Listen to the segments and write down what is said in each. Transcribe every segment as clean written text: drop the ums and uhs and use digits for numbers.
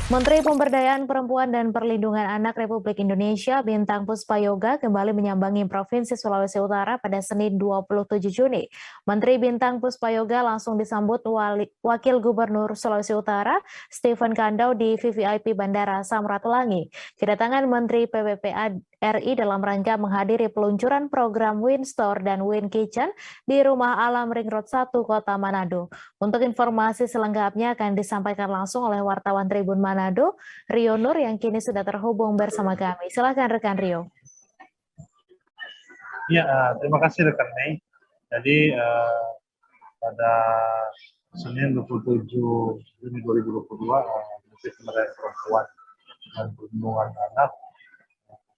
Menteri Pemberdayaan Perempuan dan Perlindungan Anak Republik Indonesia Bintang Puspayoga kembali menyambangi Provinsi Sulawesi Utara pada Senin 27 Juni. Menteri Bintang Puspayoga langsung disambut Wakil Gubernur Sulawesi Utara Stephen Kandau di VVIP Bandara Samratulangi. Kedatangan Menteri PPPA RI dalam rangka menghadiri peluncuran program Winstore dan Win Kitchen di Rumah Alam Ring Road 1 Kota Manado. Untuk informasi selengkapnya akan disampaikan langsung oleh wartawan Tribun Manado, Rio Nur yang kini sudah terhubung bersama kami. Silakan rekan Rio. Ya, terima kasih rekan Mei. Jadi pada Senin 27 Juni 2022, Menteri Pemberdayaan Perempuan dan Perlindungan Anak,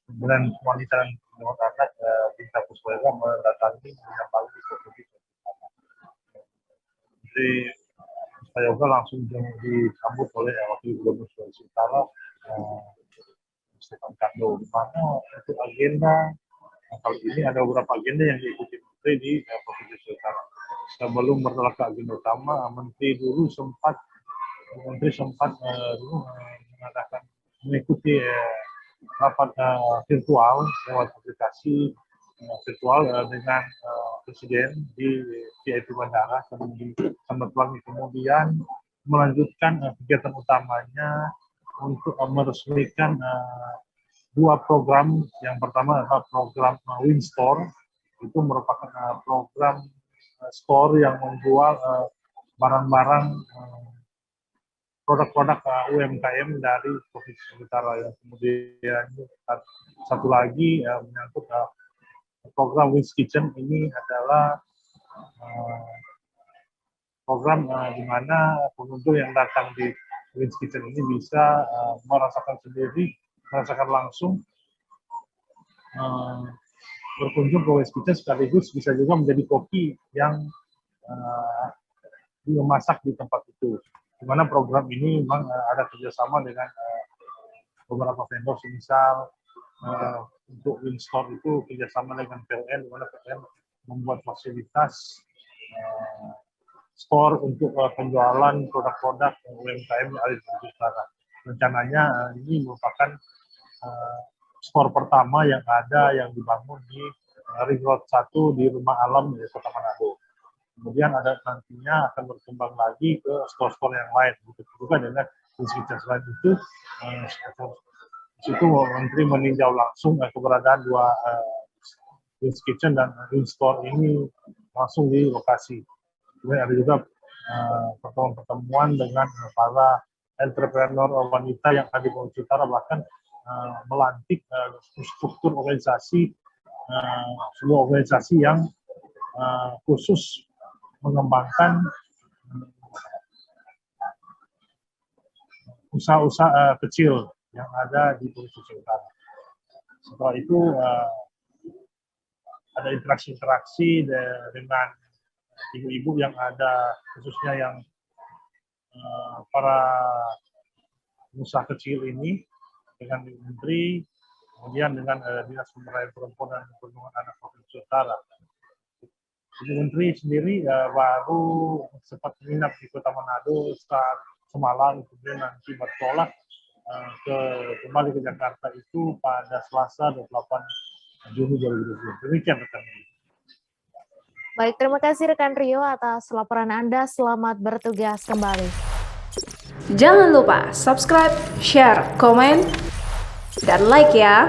kemudian wanita dan perlindungan anak Bintang Puspayoga mendatangi menyambangi Provinsi. Menteri Puspayoga langsung disambut oleh Wakil Gubernur Sulawesi Utara, Stephen Kandau, di mana untuk agenda kali ini ada beberapa agenda yang diikuti Menteri di Provinsi Sulawesi Utara. Sebelum bertolak ke agenda utama, Menteri sempat mengadakan mengikuti rapat virtual lewat aplikasi virtual dengan Presiden di VIP Bandara di Samratulangi, kemudian melanjutkan kegiatan utamanya untuk meresmikan dua program. Yang pertama adalah program Winstore, itu merupakan program store yang menjual barang-barang produk-produk UMKM dari Provinsi Utara. Yang kemudian satu lagi menyangkut program Win Kitchen. Ini adalah program di mana pengunjung yang datang di Win Kitchen ini bisa merasakan langsung berkunjung ke Win Kitchen, sekaligus bisa juga menjadi kopi yang dimasak di tempat itu. Di mana program ini memang ada kerjasama dengan beberapa vendor, misal untuk Winstore itu kerjasama dengan PLN, di mana PLN membuat fasilitas store untuk penjualan produk-produk UMKM yang ada di Sulawesi Utara. Rencananya ini merupakan store pertama yang dibangun di Ring Road 1 di Rumah Alam di Kota Manado. Kemudian nantinya akan berkembang lagi ke store-store yang lain. Begitu juga dengan Winstore. Selain itu, di situ Menteri meninjau langsung keberadaan dua Win Kitchen dan Winstore ini langsung di lokasi. Kemudian ada juga pertemuan dengan para entrepreneur wanita yang ada di Sulawesi Utara, bahkan melantik struktur organisasi, sebuah organisasi yang khusus mengembangkan usaha-usaha kecil yang ada di Sulawesi Utara. Setelah itu ada interaksi dengan ibu-ibu yang ada, khususnya yang para usaha kecil ini, dengan Menteri, kemudian dengan Dinas Pemberdayaan Perempuan dan Perlindungan Anak Provinsi Utara. Ibu Menteri sendiri baru sempat menginap di Kota Manado semalam, kemudian nanti bertolak kembali ke Jakarta itu pada Selasa 28 Juni 2020. Demikian rekan. Baik, terima kasih rekan Rio atas laporan Anda. Selamat bertugas kembali. Jangan lupa subscribe, share, komen, dan like ya.